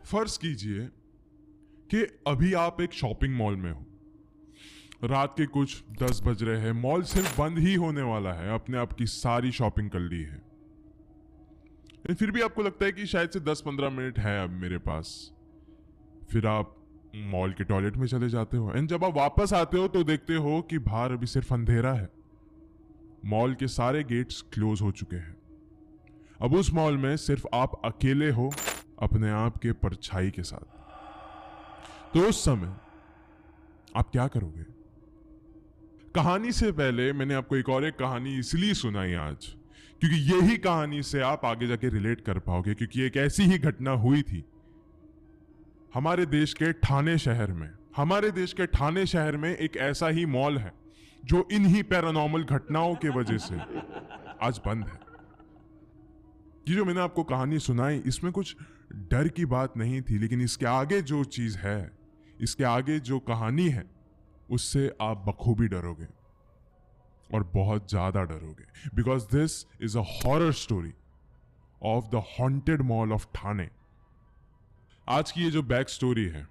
फर्ज कीजिए कि अभी आप एक शॉपिंग मॉल में हो। रात के कुछ 10 बज रहे हैं, मॉल सिर्फ बंद ही होने वाला है, अपने आप की सारी शॉपिंग कर ली है। फिर भी आपको लगता है कि शायद से 10-15 मिनट है अब मेरे पास। फिर आप मॉल के टॉयलेट में चले जाते हो एंड जब आप वापस आते हो तो देखते हो कि बाहर अभी सिर्फ अंधेरा है। मॉल के सारे गेट्स क्लोज हो चुके हैं। अब उस मॉल में सिर्फ आप अकेले हो अपने आप के परछाई के साथ। तो उस समय आप क्या करोगे? कहानी से पहले मैंने आपको एक कहानी इसलिए सुनाई आज क्योंकि यही कहानी से आप आगे जाके रिलेट कर पाओगे, क्योंकि एक ऐसी ही घटना हुई थी हमारे देश के ठाणे शहर में। हमारे देश के ठाणे शहर में एक ऐसा ही मॉल है जो इन्हीं पैरानॉर्मल घटनाओं के वजह से आज बंद है। ये जो मैंने आपको कहानी सुनाई इसमें कुछ डर की बात नहीं थी, लेकिन इसके आगे जो चीज है, इसके आगे जो कहानी है, उससे आप बखूबी डरोगे और बहुत ज्यादा डरोगे, because this is a horror story of the haunted mall of Thane. आज की ये जो बैक स्टोरी है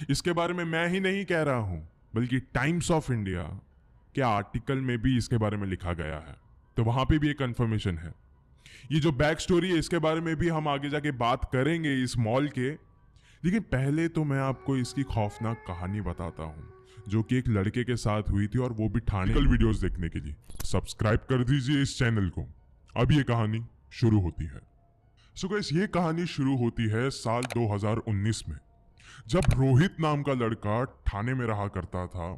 इसके बारे में मैं ही नहीं कह रहा हूं, बल्कि टाइम्स ऑफ इंडिया के आर्टिकल में भी इसके बारे में लिखा गया है, तो वहां पे भी एक कंफर्मेशन है। ये जो बैक स्टोरी है इसके बारे में भी हम आगे जाके बात करेंगे इस मॉल के, लेकिन पहले तो मैं आपको इसकी खौफनाक कहानी बताता हूं जो कि एक लड़के के साथ हुई थी, और वो भी ठाणे। वीडियोस देखने के लिए सब्सक्राइब कर दीजिए इस चैनल को। अब ये कहानी शुरू होती है। सो गाइस, ये कहानी शुरू होती है साल 2019 में, जब रोहित नाम का लड़का ठाणे में रहा करता था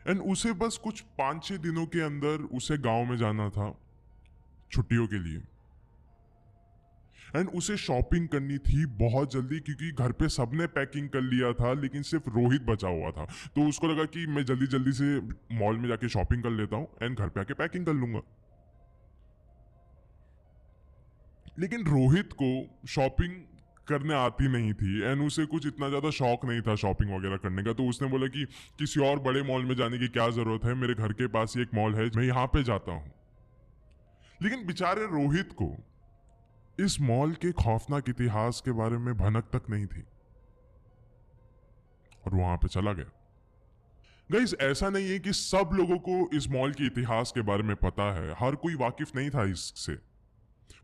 एंड उसे बस कुछ 5-6 दिनों के अंदर उसे गांव में जाना था छुट्टियों के लिए। एंड उसे शॉपिंग करनी थी बहुत जल्दी, क्योंकि घर पे सबने पैकिंग कर लिया था लेकिन सिर्फ रोहित बचा हुआ था। तो उसको लगा कि मैं जल्दी जल्दी से मॉल में जाके शॉपिंग कर लेता हूं एंड घर पे आके पैकिंग कर लूंगा। लेकिन रोहित को शॉपिंग करने आती नहीं थी एंड उसे कुछ इतना ज्यादा शौक नहीं था शॉपिंग वगैरह करने का। तो उसने बोला कि किसी और बड़े मॉल में जाने की क्या जरूरत है, मेरे घर के पास ही एक मॉल है, मैं यहां पे जाता हूं। लेकिन बेचारे रोहित को इस मॉल के खौफनाक इतिहास के बारे में भनक तक नहीं थी और वहां पे चला गया। गाइस, ऐसा नहीं है कि सब लोगों को इस मॉल के इतिहास के बारे में पता है, हर कोई वाकिफ नहीं था इससे।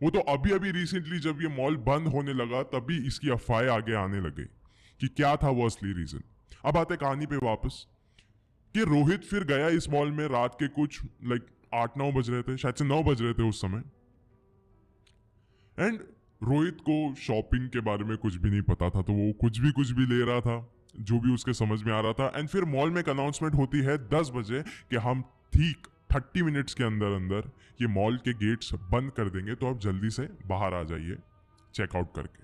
वो तो अभी अभी रिसेंटली जब ये मॉल बंद होने लगा तभी इसकी अफवाहें आगे आने लगे कि क्या था वो असली रीजन। अब आते कहानी पे वापस कि रोहित फिर गया इस मॉल में रात के कुछ 8-9 बज रहे थे, शायद से 9 बज रहे थे उस समय। एंड रोहित को शॉपिंग के बारे में कुछ भी नहीं पता था, तो वो कुछ भी ले रहा था जो भी उसके समझ में आ रहा था। एंड फिर मॉल में एक अनाउंसमेंट होती है 10 बजे कि हम ठीक 30 मिनट्स के अंदर अंदर ये मॉल के गेट्स बंद कर देंगे, तो आप जल्दी से बाहर आ जाइए चेकआउट करके।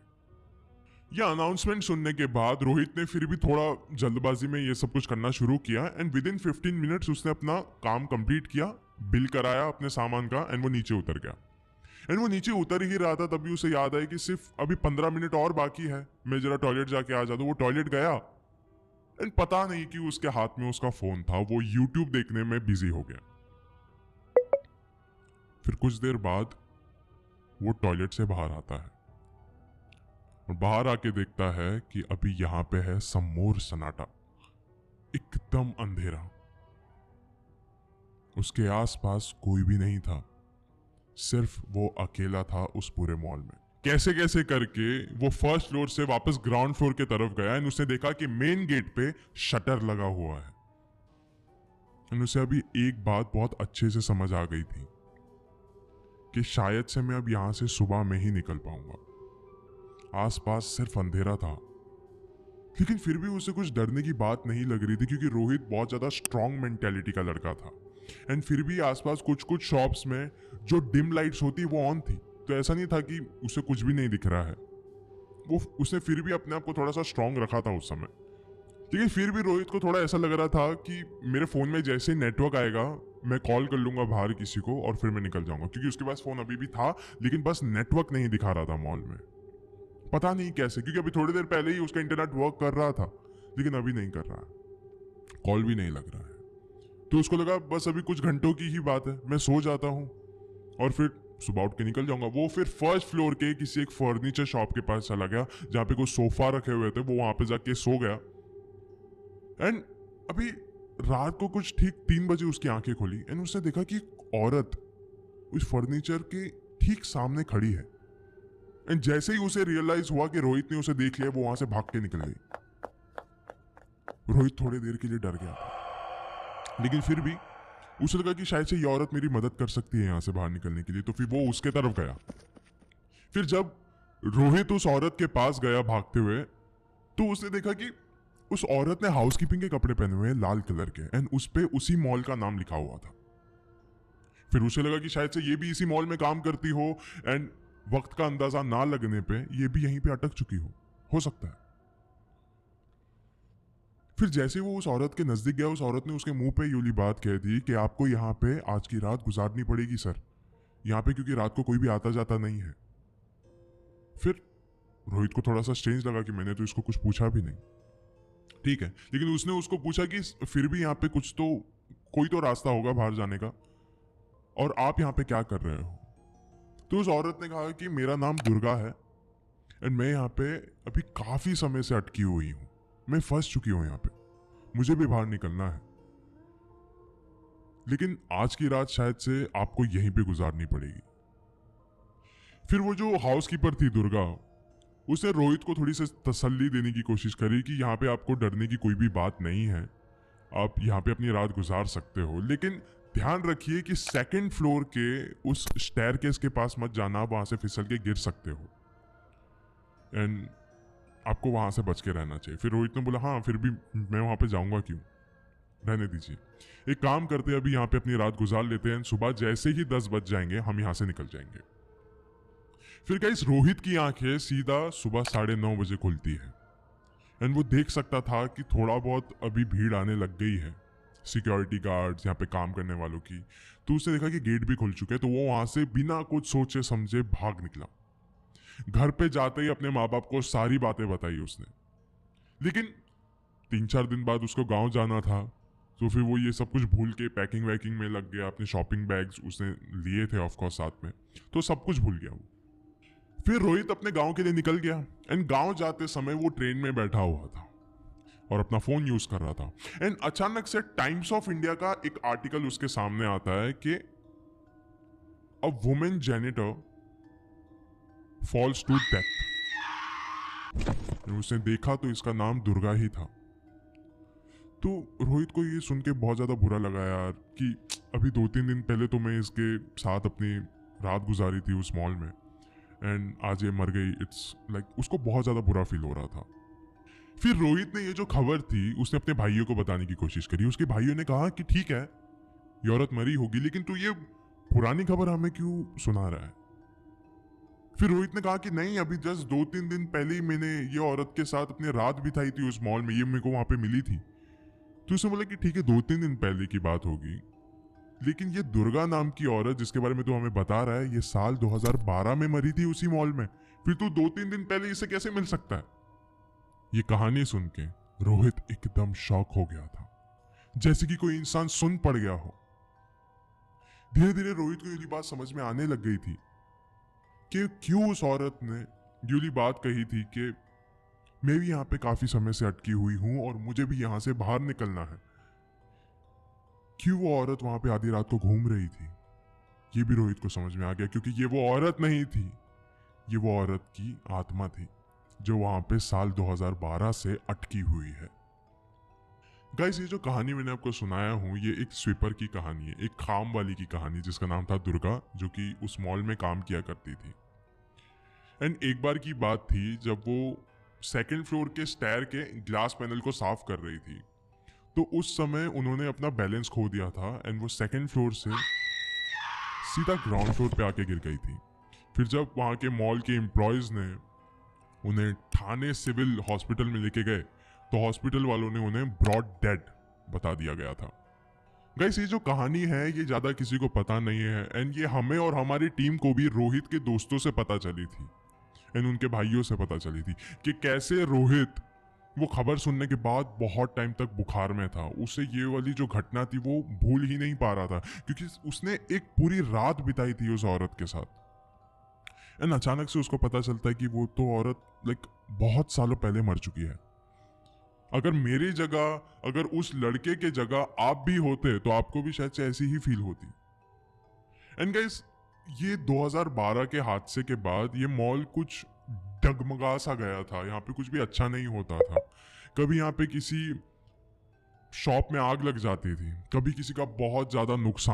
यह अनाउंसमेंट सुनने के बाद रोहित ने फिर भी थोड़ा जल्दबाजी में ये सब कुछ करना शुरू किया एंड विद इन 15 मिनट्स उसने अपना काम कंप्लीट किया, बिल कराया अपने सामान का एंड वो नीचे उतर गया। एंड वो नीचे उतर ही रहा था तभी उसे याद आया कि सिर्फ अभी 15 मिनट और बाकी है, मैं जरा टॉयलेट जाके आ जाता। वो टॉयलेट गया एंड पता नहीं कि उसके हाथ में उसका फोन था, वो यूट्यूब देखने में बिजी हो गया। फिर कुछ देर बाद वो टॉयलेट से बाहर आता है और बाहर आके देखता है कि अभी यहां पे है सम्मोर सन्नाटा, एकदम अंधेरा। उसके आसपास कोई भी नहीं था, सिर्फ वो अकेला था उस पूरे मॉल में। कैसे कैसे करके वो फर्स्ट फ्लोर से वापस ग्राउंड फ्लोर की तरफ गया एंड उसने देखा कि मेन गेट पे शटर लगा हुआ है। एंड उसे अभी एक बात बहुत अच्छे से समझ आ गई थी कि शायद से मैं अब यहां से सुबह में ही निकल पाऊंगा। आसपास सिर्फ अंधेरा था, लेकिन फिर भी उसे कुछ डरने की बात नहीं लग रही थी, क्योंकि रोहित बहुत ज्यादा स्ट्रॉन्ग मेंटेलिटी का लड़का था। एंड फिर भी आसपास कुछ कुछ शॉप्स में जो डिम लाइट्स होती वो ऑन थी, तो ऐसा नहीं था कि उसे कुछ भी नहीं दिख रहा है। उसने फिर भी अपने आप को थोड़ा सा स्ट्रॉन्ग रखा था उस समय। लेकिन फिर भी रोहित को थोड़ा ऐसा लग रहा था कि मेरे फोन में जैसे नेटवर्क आएगा मैं कॉल कर लूंगा बाहर किसी को और फिर मैं निकल जाऊंगा, क्योंकि उसके पास फोन अभी भी था लेकिन बस नेटवर्क नहीं दिखा रहा था मॉल में। पता नहीं कैसे, क्योंकि अभी थोड़ी देर पहले ही उसका इंटरनेट वर्क कर रहा था लेकिन अभी नहीं कर रहा है, कॉल भी नहीं लग रहा है। तो उसको लगा बस अभी कुछ घंटों की ही बात है, मैं सो जाता हूँ और फिर सुबह उठ के निकल जाऊंगा। वो फिर फर्स्ट फ्लोर के किसी एक फर्नीचर शॉप के पास चला गया जहां पे कोई सोफा रखे हुए थे, वो वहां पे जाके सो गया। एंड अभी रात को कुछ ठीक 3 बजे उसकी आंखें खोली एंड उसने देखा कि एक औरत उस फर्नीचर के ठीक सामने खड़ी है। एंड जैसे ही उसे रियलाइज हुआ कि रोहित ने उसे देख लिया, वो वहां से भाग के निकल गई। रोहित थोड़ी देर के लिए डर गया था, लेकिन फिर भी उसे लगा कि शायद से ये औरत मेरी मदद कर सकती है यहाँ से बाहर निकलने के लिए, तो फिर वो उसके तरफ गया। फिर जब रोहित उस औरत के पास गया भागते हुए, तो उसने देखा कि उस औरत ने हाउसकीपिंग के कपड़े पहने हुए हैं लाल कलर के, एंड उस पे उसी मॉल का नाम लिखा हुआ था। फिर उसे लगा कि शायद से ये भी इसी मॉल में काम करती हो, एंड वक्त का अंदाजा ना लगने पे ये भी यहीं पे अटक चुकी हो सकता है। फिर जैसे वो उस औरत के नजदीक गया, उस औरत ने उसके मुंह पे यूली बात कह दी कि आपको यहाँ पे आज की रात गुजारनी पड़ेगी सर, यहाँ पे क्योंकि रात को कोई भी आता जाता नहीं है। फिर रोहित को थोड़ा सा स्ट्रेंज लगा कि मैंने तो इसको कुछ पूछा भी नहीं, ठीक है, लेकिन उसने उसको पूछा कि फिर भी यहाँ पे कुछ तो कोई तो रास्ता होगा बाहर जाने का, और आप यहाँ पे क्या कर रहे हो? तो उस औरत ने कहा कि मेरा नाम दुर्गा है एंड मैं यहाँ पे अभी काफी समय से अटकी हुई हूँ, मैं फंस चुकी हूँ यहाँ पे, मुझे भी बाहर निकलना है, लेकिन आज की रात शायद से आपको यहीं पे गुजारनी पड़ेगी। फिर वो जो हाउसकीपर थी दुर्गा, उसने रोहित को थोड़ी सी तसल्ली देने की कोशिश करी कि यहाँ पे आपको डरने की कोई भी बात नहीं है, आप यहाँ पे अपनी रात गुजार सकते हो, लेकिन ध्यान रखिए कि 2nd फ्लोर के उस स्टेयरकेस के पास मत जाना, वहां से फिसल के गिर सकते हो एंड आपको वहां से बच के रहना चाहिए। फिर रोहित ने बोला हाँ फिर भी मैं वहां पे जाऊंगा क्यों, रहने दीजिए, एक काम करते हैं अभी यहाँ पे अपनी रात गुजार लेते हैं, सुबह जैसे ही 10 बज जाएंगे हम यहाँ से निकल जाएंगे। फिर गाइस रोहित की आंखें सीधा सुबह 9:30 बजे खुलती है एंड वो देख सकता था कि थोड़ा बहुत अभी भीड़ आने लग गई है, सिक्योरिटी गार्ड्स यहाँ पे काम करने वालों की। तो उसने देखा कि गेट भी खुल चुके हैं, तो वो वहां से बिना कुछ सोचे समझे भाग निकला। घर पे जाते ही अपने माँ बाप को सारी बातें बताई उसने, लेकिन 3-4 दिन बाद उसको गांव जाना था, तो फिर वो ये सब कुछ भूल के पैकिंग वैकिंग में लग गया, अपने शॉपिंग बैग्स उसने लिए थे ऑफकोर्स साथ में, तो सब कुछ भूल गया वो। फिर रोहित अपने गांव के लिए निकल गया एंड गांव जाते समय वो ट्रेन में बैठा हुआ था और अपना फोन यूज कर रहा था एंड अचानक से टाइम्स ऑफ इंडिया का एक आर्टिकल उसके सामने आता है कि a women janitor falls to death. उसने देखा तो इसका नाम दुर्गा ही था। तो रोहित को ये सुन के बहुत ज्यादा बुरा लगा यार कि अभी 2-3 दिन पहले तो मैं इसके साथ अपनी रात गुजारी थी उस मॉल में एंड आज ये मर गई। इट्स लाइक उसको बहुत ज्यादा बुरा फील हो रहा था। फिर रोहित ने ये जो खबर थी उसने अपने भाइयों को बताने की कोशिश करी। उसके भाइयों ने कहा कि ठीक है ये औरत मरी होगी, लेकिन तू ये पुरानी खबर हमें क्यों सुना रहा है? फिर रोहित ने कहा कि नहीं, अभी जस्ट 2-3 दिन पहले ही मैंने ये औरत के साथ अपनी रात बिताई थी उस मॉल में, ये मेरे को वहां पे मिली थी। तो उसने बोला कि ठीक है 2-3 दिन पहले की बात होगी, लेकिन ये दुर्गा नाम की औरत जिसके बारे में तू हमें बता रहा है, ये साल 2012 में मरी थी उसी मॉल में, फिर तू 2-3 दिन पहले इसे कैसे मिल सकता है? ये कहानी सुन के रोहित एकदम शॉक हो गया था, जैसे कि कोई इंसान सुन पड़ गया हो। धीरे धीरे रोहित को ये बात समझ में आने लग गई थी कि क्यों उस औरत ने यूली बात कही थी कि मैं भी यहाँ पे काफी समय से अटकी हुई हूं और मुझे भी यहां से बाहर निकलना है। क्यों वो औरत वहां पे आधी रात को घूम रही थी, ये भी रोहित को समझ में आ गया, क्योंकि ये वो औरत नहीं थी, ये वो औरत की आत्मा थी जो वहां पे साल 2012 से अटकी हुई है। गाइस, ये जो कहानी मैंने आपको सुनाया हूं, ये एक स्वीपर की कहानी है, एक खाम वाली की कहानी जिसका नाम था दुर्गा, जो कि उस मॉल में काम किया करती थी। एंड एक बार की बात थी जब वो 2nd फ्लोर के स्टेयर के ग्लास पैनल को साफ कर रही थी, तो उस समय उन्होंने अपना बैलेंस खो दिया था एंड वो 2nd फ्लोर से सीधा ग्राउंड फ्लोर पे आके गिर गई थी। फिर जब वहां के मॉल के एम्प्लॉयज ने उन्हें ठाणे सिविल हॉस्पिटल में लेके गए, तो हॉस्पिटल वालों ने उन्हें ब्रॉड डेड बता दिया गया था। गाइस, ये जो कहानी है ये ज्यादा किसी को पता नहीं है एंड ये हमें और हमारी टीम को भी रोहित के दोस्तों से पता चली थी एंड उनके भाइयों से पता चली थी कि कैसे रोहित वो खबर सुनने के बाद बहुत टाइम तक बुखार में था। उसे ये वाली जो घटना थी वो भूल ही नहीं पा रहा था, क्योंकि उसने एक पूरी रात बिताई थी उस औरत के साथ। एंड अचानक से उसको पता चलता है कि वो तो औरत लाइक बहुत सालों पहले मर चुकी है। अगर मेरी जगह, अगर उस लड़के के जगह आप भी होते तो आपको भी शायद से ऐसी ही फील होती। एंड गाइस, ये 2012 के हादसे के बाद ये मॉल कुछ डगमगा सा गया था। यहाँ पे कुछ भी अच्छा नहीं होता था। कभी यहाँ पे किसी शॉप में आग लग जाती थी, कभी किसी का बहुत ज्यादा नुकसान